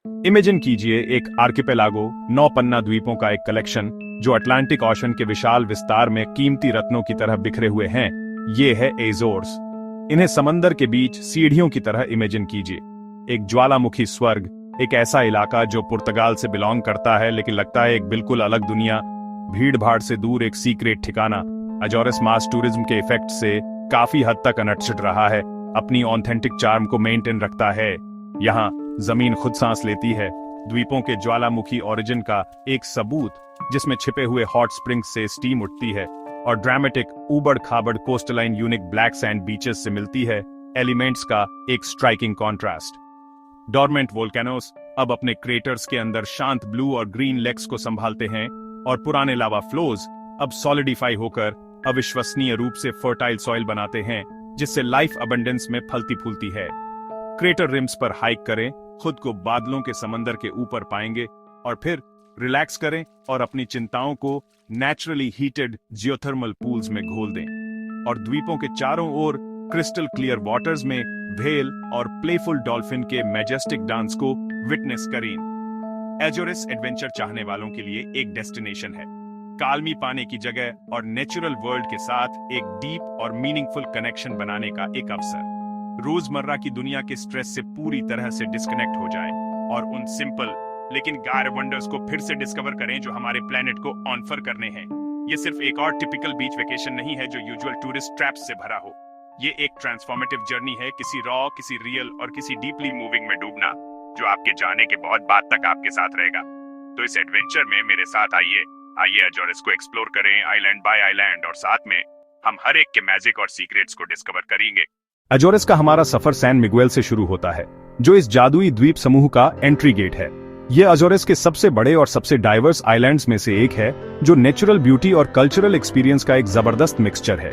Imagine कीजिए एक archipelago 9 पन्ना द्वीपों का एक कलेक्शन जो अटलांटिक ओशन के विशाल विस्तार में कीमती रत्नों की तरह बिखरे हुए हैं। ये है एज़ोर्स। इन्हें समंदर के बीच सीढ़ियों की तरह इमेजिन कीजिए। एक ज्वालामुखी स्वर्ग, एक ऐसा इलाका जो पुर्तगाल से बिलोंग करता है लेकिन लगता है एक बिल्कुल अलग दुनिया। भीड़ भाड़ से दूर एक सीक्रेट ठिकाना। अजोरस मास टूरिज्म के इफेक्ट से काफी हद तक अनटच्ड रहा है, अपनी ऑथेंटिक चार्म को मेंटेन रखता है। यहाँ जमीन खुद सांस लेती है। द्वीपों के ज्वालामुखी ओरिजिन का एक सबूत, जिसमें छिपे हुए हॉट स्प्रिंग्स से स्टीम उठती है और ड्रामेटिक ऊबड़ खाबड़ coastline unique black sand beaches से मिलती है। एलिमेंट्स का एक स्ट्राइकिंग कॉन्ट्रास्ट। डॉर्मेंट वोल्केनोस अब अपने क्रेटर्स के अंदर शांत ब्लू और ग्रीन लेक्स को संभालते हैं और पुराने लावा फ्लोज अब सॉलिडिफाई होकर अविश्वसनीय रूप से फर्टाइल सॉइल बनाते हैं, जिससे लाइफ अबंडेंस में फलती फूलती है। क्रेटर रिम्स पर हाइक करें, खुद को बादलों के समंदर के ऊपर पाएंगे और फिर रिलैक्स करें और अपनी चिंताओं को नेचुरली हीटेड जियोथर्मल पूल्स में घोल दें। और द्वीपों के चारों ओर क्रिस्टल क्लियर वाटर्स में व्हेल और प्लेफुल डॉल्फिन के मैजेस्टिक डांस को विटनेस करें। एज़ोरस एडवेंचर चाहने वालों के लिए एक डेस्टिनेशन है। काल्मी पाने की जगह और नेचुरल वर्ल्ड के साथ एक डीप और मीनिंगफुल कनेक्शन बनाने का एक अवसर। रोजमर्रा की दुनिया के स्ट्रेस से पूरी तरह से डिस्कनेक्ट हो जाएं और उन सिंपल लेकिन गायब वंडर्स को फिर से डिस्कवर करें जो हमारे प्लेनेट को ऑनफर करने हैं। ये सिर्फ एक और टिपिकल बीच वेकेशन नहीं है जो यूजुअल टूरिस्ट ट्रैप्स से भरा हो। ये एक ट्रांसफॉर्मेटिव जर्नी है, किसी रॉ, किसी रियल और किसी डीपली मूविंग में डूबना, जो आपके जाने के बहुत बाद तक आपके साथ रहेगा। तो इस एडवेंचर में मेरे साथ आइए अजोरस को एक्सप्लोर करें आइलैंड बाय आइलैंड, और साथ में हम हर एक के मैजिक और सीक्रेट्स को डिस्कवर करेंगे। अजोरस का हमारा सफर सैन मिगुएल से शुरू होता है, जो इस जादुई द्वीप समूह का एंट्री गेट है। यह अजोरस के सबसे बड़े और सबसे डाइवर्स आइलैंड्स में से एक है, जो नेचुरल ब्यूटी और कल्चरल एक्सपीरियंस का एक जबरदस्त मिक्सचर है।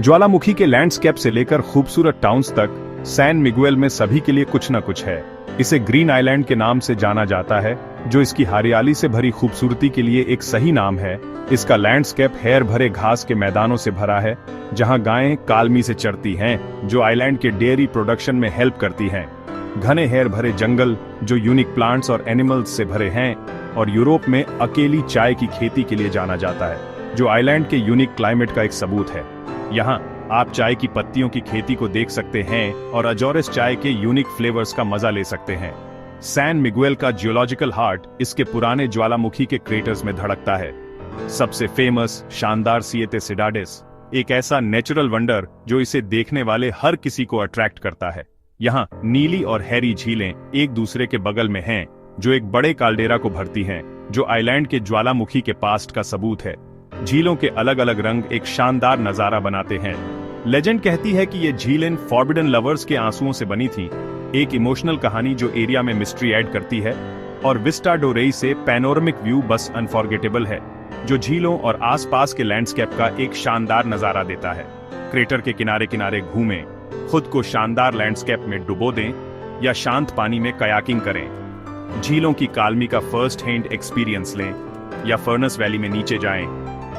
ज्वालामुखी के लैंडस्केप से लेकर खूबसूरत टाउन्स तक सैन मिगुएल में सभी के लिए कुछ न कुछ है। इसे ग्रीन आइलैंड के नाम से जाना जाता है, जो इसकी हरियाली से भरी खूबसूरती के लिए एक सही नाम है। इसका लैंडस्केप हेर भरे घास के मैदानों से भरा है, जहां गायें काल्मी से चरती हैं, जो आइलैंड के डेयरी प्रोडक्शन में हेल्प करती हैं। घने हेर भरे जंगल जो यूनिक प्लांट्स और एनिमल्स से भरे हैं, और यूरोप में अकेली चाय की खेती के लिए जाना जाता है, जो आइलैंड के यूनिक क्लाइमेट का एक सबूत है। यहाँ आप चाय की पत्तियों की खेती को देख सकते हैं और अजोरस चाय के यूनिक फ्लेवर्स का मजा ले सकते हैं। सैन मिगुएल का जियोलॉजिकल हार्ट इसके पुराने ज्वालामुखी के क्रेटर्स में धड़कता है। सबसे फेमस शानदार सिएते सिडाडेस, एक ऐसा नेचुरल वंडर जो इसे देखने वाले हर किसी को अट्रैक्ट करता है। यहाँ नीली और हैरी झीलें एक दूसरे के बगल में हैं, जो एक बड़े काल्डेरा को भरती हैं, जो आइलैंड के ज्वालामुखी के पास्ट का सबूत है। झीलों के अलग अलग रंग एक शानदार नजारा बनाते हैं। लेजेंड कहती है कि ये झीलें फॉरबिडन लवर्स के आंसुओं से बनी थी, एक इमोशनल कहानी जो एरिया में मिस्ट्री ऐड करती है। और विस्टा डो रेई से पैनोरमिक व्यू बस अनफॉरगेटेबल है, जो झीलों और आसपास के लैंडस्केप का एक शानदार नजारा देता है। क्रेटर के किनारे किनारे घूमें, खुद को शानदार लैंडस्केप में डुबो दें या शांत पानी में कयाकिंग करें। झीलों की काल्मी का फर्स्ट हैंड एक्सपीरियंस लें या फर्नस वैली में नीचे जाएं,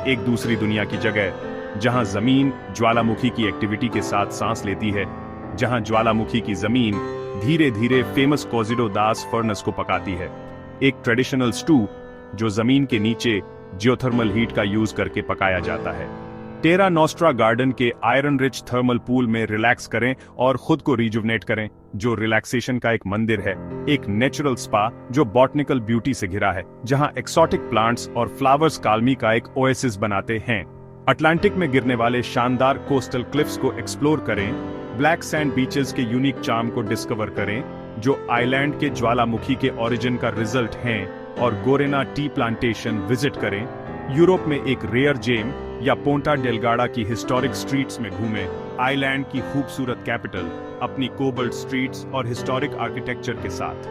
एक दूसरी दुनिया की जगह जहां जमीन ज्वालामुखी की एक्टिविटी के साथ सांस लेती है, जहां ज्वालामुखी की जमीन धीरे धीरे फेमस कोजिडो दास फर्नस को पकाती है। एक ट्रेडिशनल स्टू जो जमीन के नीचे जियोथर्मल हीट का यूज करके पकाया जाता है। टेरा नोस्ट्रा गार्डन के आयरन रिच थर्मल पूल में रिलैक्स करें और खुद को रिजुवनेट करें, जो रिलैक्सेशन का एक मंदिर है। एक नेचुरल स्पा जो बॉटनिकल ब्यूटी से घिरा है, जहां एक्सोटिक प्लांट्स और फ्लावर्स काल्मी का एक ओएसिस बनाते हैं। अटलांटिक में गिरने वाले शानदार कोस्टल क्लिफ्स को एक्सप्लोर करें, ब्लैक सैंड बीचेस के यूनिक चार्म को डिस्कवर करें, जो आइलैंड के ज्वालामुखी के ओरिजिन का रिजल्ट हैं, और गोरेना टी प्लांटेशन विजिट करें। यूरोप में एक रेयर जेम या पोंटा डेलगाडा की हिस्टोरिक स्ट्रीट्स में घूमें। आइलैंड की खूबसूरत कैपिटल अपनी कोबल्ट स्ट्रीट्स और हिस्टोरिक आर्किटेक्चर के साथ।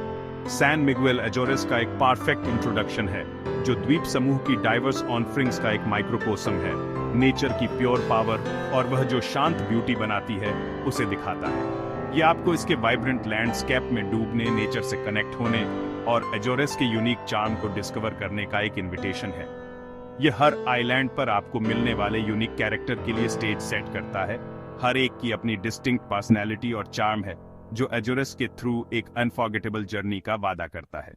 सैन मिगुएल अजोरस का एक परफेक्ट इंट्रोडक्शन है, जो द्वीप समूह की डाइवर्स ऑफरिंग्स का एक माइक्रोकोसम है। नेचर की प्योर पावर और वह जो शांत ब्यूटी बनाती है उसे दिखाता है। यह आपको इसके वाइब्रेंट लैंडस्केप में डूबने, नेचर से कनेक्ट होने और अजोरस के यूनिक चार्म को डिस्कवर करने का एक इन्विटेशन है। यह हर आइलैंड पर आपको मिलने वाले यूनिक कैरेक्टर के लिए स्टेज सेट करता है। हर एक की अपनी डिस्टिंक्ट पर्सनैलिटी और चार्म है, जो एजोरस के थ्रू एक अनफॉरगेटेबल जर्नी का वादा करता है।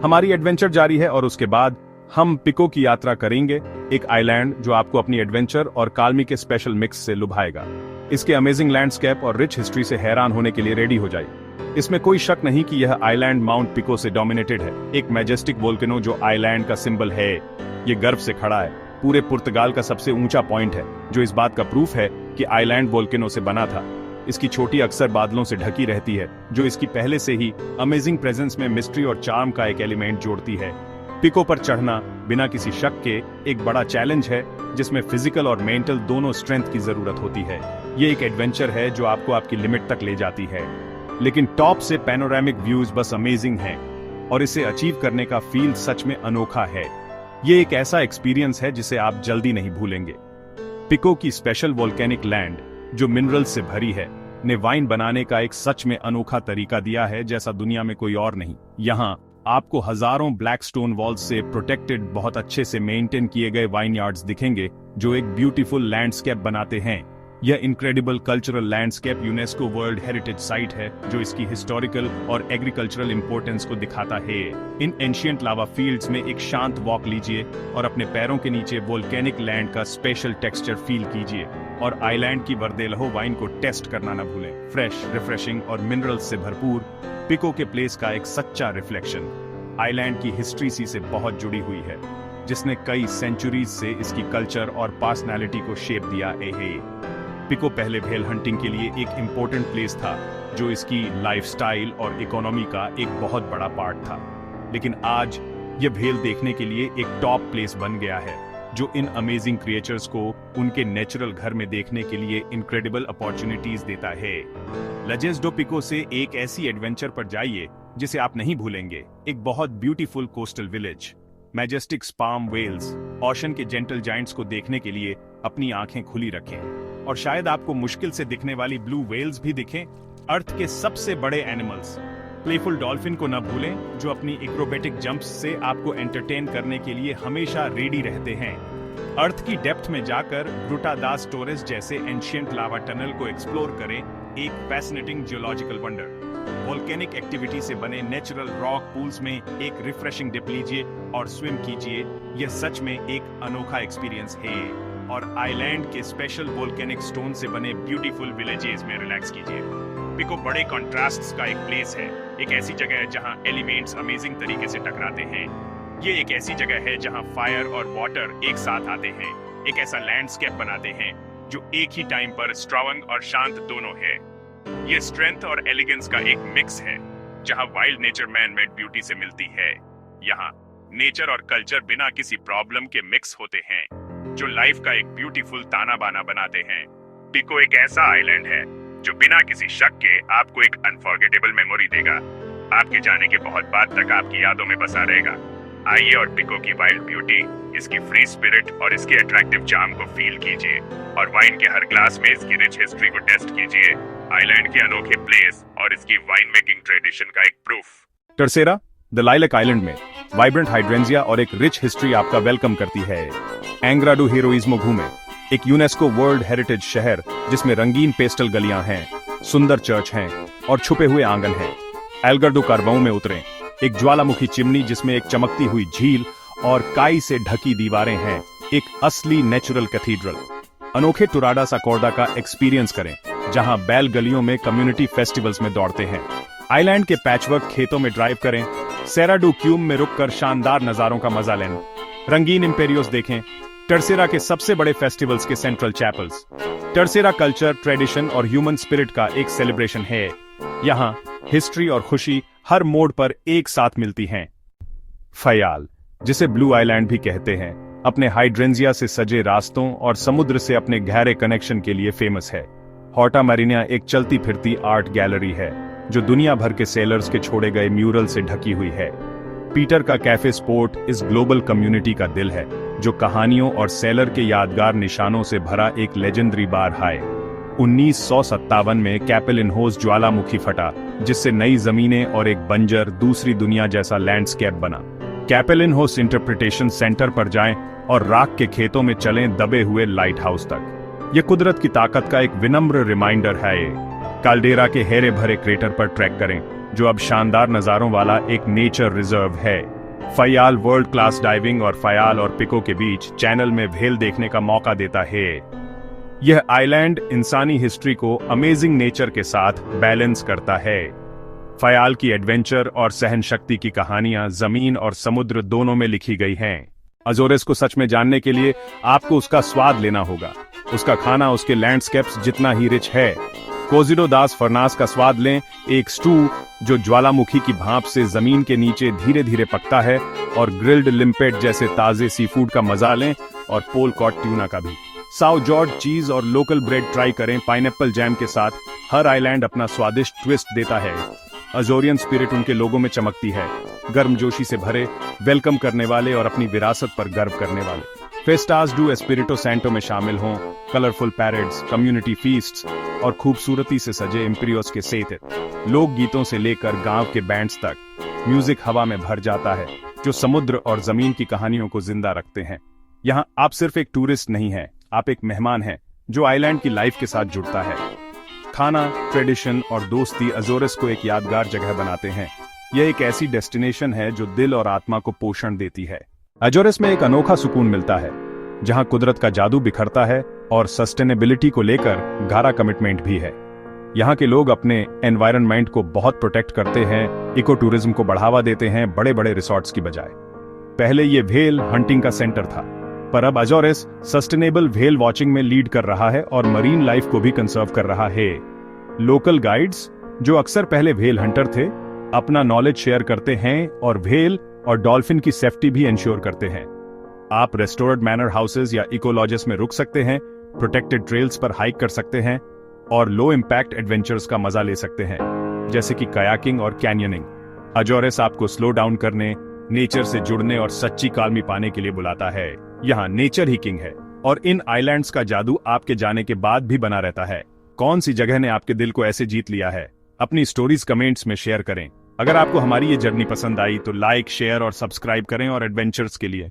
हमारी एडवेंचर जारी है और उसके बाद हम पिको की यात्रा करेंगे, एक आइलैंड जो आपको अपनी एडवेंचर और काल्मी के स्पेशल मिक्स से लुभाएगा। इसके अमेजिंग लैंडस्केप और रिच हिस्ट्री से हैरान होने के लिए रेडी हो जाइए। इसमें कोई शक नहीं कि यह आइलैंड माउंट पिको से डोमिनेटेड है, एक मैजेस्टिक वोल्केनो जो आइलैंड का सिंबल है। ये गर्व से खड़ा है, पूरे पुर्तगाल का सबसे ऊंचा पॉइंट है, जो इस बात का प्रूफ है कि आइलैंड वोल्केनो से बना था। इसकी छोटी अक्सर बादलों से ढकी रहती है, जो इसकी पहले से ही अमेजिंग प्रेजेंस में मिस्ट्री और चार्म का एक एलिमेंट जोड़ती है। पिको पर चढ़ना बिना किसी शक के एक बड़ा चैलेंज है, जिसमें फिजिकल और मेंटल दोनों स्ट्रेंथ की जरूरत होती है। ये एक एडवेंचर है जो आपको आपकी लिमिट तक ले जाती है, लेकिन टॉप से पैनोरामिक व्यूज बस अमेजिंग हैं और इसे अचीव करने का फील सच में अनोखा है। ये एक ऐसा एक्सपीरियंस है जिसे आप जल्दी नहीं भूलेंगे। पिको की स्पेशल वोल्केनिक लैंड जो मिनरल से भरी है ने वाइन बनाने का एक सच में अनोखा तरीका दिया है, जैसा दुनिया में कोई और नहीं। यहाँ आपको हजारों ब्लैक स्टोन वॉल्स से प्रोटेक्टेड बहुत अच्छे से मेंटेन किए गए वाइन यार्ड्स दिखेंगे, जो एक ब्यूटीफुल लैंडस्केप बनाते हैं। यह incredible cultural landscape UNESCO world heritage site है, जो इसकी हिस्टोरिकल और एग्रीकल्चरल इंपॉर्टेंस को दिखाता है। इन एंशिएंट लावा फील्ड्स में एक शांत वॉक लीजिए और अपने पैरों के नीचे वोल्केनिक लैंड का स्पेशल टेक्सचर फील कीजिए, और आइलैंड की वर्देलहो वाइन को टेस्ट करना न भूलें। फ्रेश, रिफ्रेशिंग और मिनरल्स से भरपूर पिको के प्लेस का एक सच्चा रिफ्लेक्शन। आइलैंड की हिस्ट्री से बहुत जुड़ी हुई है, जिसने कई सेंचुरीज से इसकी कल्चर और पर्सनालिटी को शेप दिया है। पिको पहले व्हेल हंटिंग के लिए एक इम्पोर्टेंट प्लेस था, जो इसकी लाइफस्टाइल और इकोनॉमी का एक बहुत बड़ा पार्ट था। लेकिन आज यह व्हेल देखने के लिए एक टॉप प्लेस बन गया है, जो इन अमेजिंग क्रिएचर्स को उनके नेचुरल घर में देखने के लिए इनक्रेडिबल अपॉर्चुनिटीज देता है। लजेस डो पिको से एक ऐसी एडवेंचर पर जाइए जिसे आप नहीं भूलेंगे। एक बहुत beautiful coastal village, majestic sperm whales, ocean के जेंटल जायंट्स को देखने के लिए अपनी आंखें खुली रखें, और शायद आपको मुश्किल से दिखने वाली ब्लू वेल्स भी दिखें। अर्थ के सबसे बड़े एनिमल्स, प्लेफुल डॉल्फिन को न भूलें, जो अपनी एक्रोबेटिक जंप्स से आपको एंटरटेन करने के लिए हमेशा रेडी रहते हैं। अर्थ की डेप्थ में जाकर ग्रुटा दास टोरेस जैसे एंशिएंट लावा टनल को एक्सप्लोर करें, एक fascinating geological wonder. Volcanic activity से बने नेचुरल रॉक पूल्स में एक रिफ्रेशिंग डिप लीजिए और स्विम कीजिए। यह सच में एक अनोखा एक्सपीरियंस है। और आइलैंड के स्पेशल वोल्केनिक स्टोन से बने ब्यूटीफुल विलेजेस में रिलैक्स कीजिए। पिको बड़े कॉन्ट्रास्ट्स का एक प्लेस है, एक ऐसी जगह है जहां एलिमेंट्स अमेजिंग तरीके से टकराते हैं। ये एक ऐसी जगह है जहां फायर और वाटर एक साथ आते हैं, एक ऐसा लैंडस्केप बनाते हैं जो एक ही टाइम पर स्ट्रांग और शांत दोनों है। ये स्ट्रेंथ और एलिगेंस का एक मिक्स है, जहां wild nature man made beauty से मिलती है। यहाँ नेचर और कल्चर बिना किसी प्रॉब्लम के मिक्स होते हैं, जो लाइफ का एक ब्यूटीफुल ताना बाना बनाते हैं। पिको एक ऐसा आइलैंड है जो बिना किसी शक के आपको एक अनफॉरगेटेबल मेमोरी देगा। आपके जाने के बहुत बाद तक आपकी यादों में बसा रहेगा। आइए और पिको की वाइल्ड ब्यूटी, इसकी फ्री स्पिरिट और इसके अट्रैक्टिव चार्म को फील कीजिए, और वाइन के हर ग्लास में इसकी रिच हिस्ट्री को टेस्ट कीजिए। आइलैंड के अनोखे प्लेस और इसकी वाइन मेकिंग ट्रेडिशन का एक प्रूफ। टर्सेरा द लाइलैक आइलैंड में वाइब्रेंट हाइड्रेंजिया और एक रिच हिस्ट्री आपका वेलकम करती है। एंग्रा डू हीरोइज्मो घूमे, एक यूनेस्को वर्ल्ड हेरिटेज शहर जिसमें रंगीन पेस्टल गलियां हैं, सुंदर चर्च हैं और छुपे हुए आंगन हैं। एल्गर डू कार्बाऊ में उतरें, एक ज्वालामुखी चिमनी जिसमें एक चमकती हुई झील और काई से ढकी दीवारें हैं, एक असली नेचुरल कैथीड्रल। अनोखे टुराडा साकोर्डा का एक्सपीरियंस करें, जहां बैल गलियों में कम्युनिटी फेस्टिवल्स में दौड़ते हैं। आइलैंड के पैचवर्क खेतों में ड्राइव करें, सेरा डू क्यूम में रुककर शानदार नजारों का मजा लें। रंगीन इंपेरियोस देखें, टर्सेरा के सबसे बड़े फेस्टिवल्स के सेंट्रल चैपल्स। टर्सेरा कल्चर, ट्रेडिशन और ह्यूमन स्पिरिट का एक सेलिब्रेशन है। यहाँ हिस्ट्री और खुशी हर मोड़ पर एक साथ मिलती हैं। फयाल, जिसे ब्लू आइलैंड भी कहते हैं, अपने हाइड्रेंजिया से सजे रास्तों और समुद्र से अपने गहरे कनेक्शन के लिए फेमस है। हॉर्टा मैरिनिया एक चलती फिरती आर्ट गैलरी है, जो दुनिया भर के सेलर्स के छोड़े गए म्यूरल से ढकी हुई है। पीटर का कैफे स्पोर्ट इस ग्लोबल कम्युनिटी का दिल है, जो कहानियों और सेलर के यादगार निशानों से भरा एक लेजेंडरी बार है। 1957 में कैपेलिनहोस ज्वालामुखी फटा, जिससे नई जमीनें और एक बंजर दूसरी दुनिया जैसा लैंडस्केप बना। कैपेलिनहोस इंटरप्रिटेशन सेंटर पर जाएं और राख के खेतों में चलें दबे हुए लाइट हाउस तक। यह कुदरत की ताकत का एक विनम्र रिमाइंडर है। काल्डेरा के हेरे भरे क्रेटर पर ट्रैक करें, जो अब शानदार नजारों वाला एक नेचर रिजर्व है। फयाल वर्ल्ड क्लास डाइविंग और फयाल और पिको के बीच चैनल में व्हेल देखने का मौका देता है। यह आइलैंड इंसानी हिस्ट्री को अमेजिंग नेचर के साथ बैलेंस करता है। फयाल की एडवेंचर और सहन शक्ति की कहानियां जमीन और समुद्र दोनों में लिखी गई हैं। अजोरेस को सच में जानने के लिए आपको उसका स्वाद लेना होगा। उसका खाना उसके लैंडस्केप्स जितना ही रिच है। कोजिडो दास फर्नास का स्वाद लें, एक स्टू जो ज्वालामुखी की भाप से जमीन के नीचे धीरे धीरे पकता है, और ग्रिल्ड लिम्पेट जैसे ताजे सी फूड का मजा लें, और पोल कॉट ट्यूना का भी। साउ जॉर्ज चीज और लोकल ब्रेड ट्राई करें पाइनएप्पल जैम के साथ। हर आइलैंड अपना स्वादिष्ट ट्विस्ट देता है। अजोरियन स्पिरिट उनके लोगों में चमकती है, गर्मजोशी से भरे, वेलकम करने वाले और अपनी विरासत पर गर्व करने वाले। फेस्टास डू एस्पिरिटो सैंटो में शामिल हों, कलरफुल पैरेड्स, कम्युनिटी फीस्ट्स और खूबसूरती से सजे इम्पीरियोस के सेते। लोक गीतों से लेकर गांव के बैंड्स तक म्यूजिक हवा में भर जाता है, जो समुद्र और जमीन की कहानियों को जिंदा रखते हैं। यहाँ आप सिर्फ एक टूरिस्ट नहीं हैं, आप एक मेहमान हैं जो आइलैंड की लाइफ के साथ जुड़ता है। खाना, ट्रेडिशन और दोस्ती अजोरेस को एक यादगार जगह बनाते हैं। यह एक ऐसी डेस्टिनेशन है जो दिल और आत्मा को पोषण देती है। अजोरेस में एक अनोखा सुकून मिलता है, जहां कुदरत का जादू बिखरता है और सस्टेनेबिलिटी को लेकर गहरा कमिटमेंट भी है। यहाँ के लोग अपने एनवायरनमेंट को बहुत प्रोटेक्ट करते हैं, इको टूरिज्म को बढ़ावा देते हैं बड़े बड़े रिसॉर्ट्स की बजाय। पहले ये व्हेल हंटिंग का सेंटर था, पर अब अजोरेस सस्टेनेबल व्हेल वॉचिंग में लीड कर रहा है और मरीन लाइफ को भी कंजर्व कर रहा है। लोकल गाइड्स, जो अक्सर पहले व्हेल हंटर थे, अपना नॉलेज शेयर करते हैं और व्हेल और डॉल्फिन की सेफ्टी भी इंश्योर करते हैं। आप रेस्टोर्ड मैनर हाउसेज या इको लॉजेस में रुक सकते हैं, प्रोटेक्टेड ट्रेल्स पर हाइक कर सकते हैं और लो इंपैक्ट एडवेंचर्स का मजा ले सकते हैं, जैसे कि कयाकिंग और कैन्यनिंग। अजोरेस आपको स्लो डाउन करने, नेचर से जुड़ने और सच्ची काल्मी पाने के लिए बुलाता है। यहाँ नेचर ही किंग है और इन आइलैंड्स का जादू आपके जाने के बाद भी बना रहता है। कौन सी जगह ने आपके दिल को ऐसे जीत लिया है? अपनी स्टोरीज कमेंट्स में शेयर करें। अगर आपको हमारी ये जर्नी पसंद आई तो लाइक, शेयर और सब्सक्राइब करें और एडवेंचर्स के लिए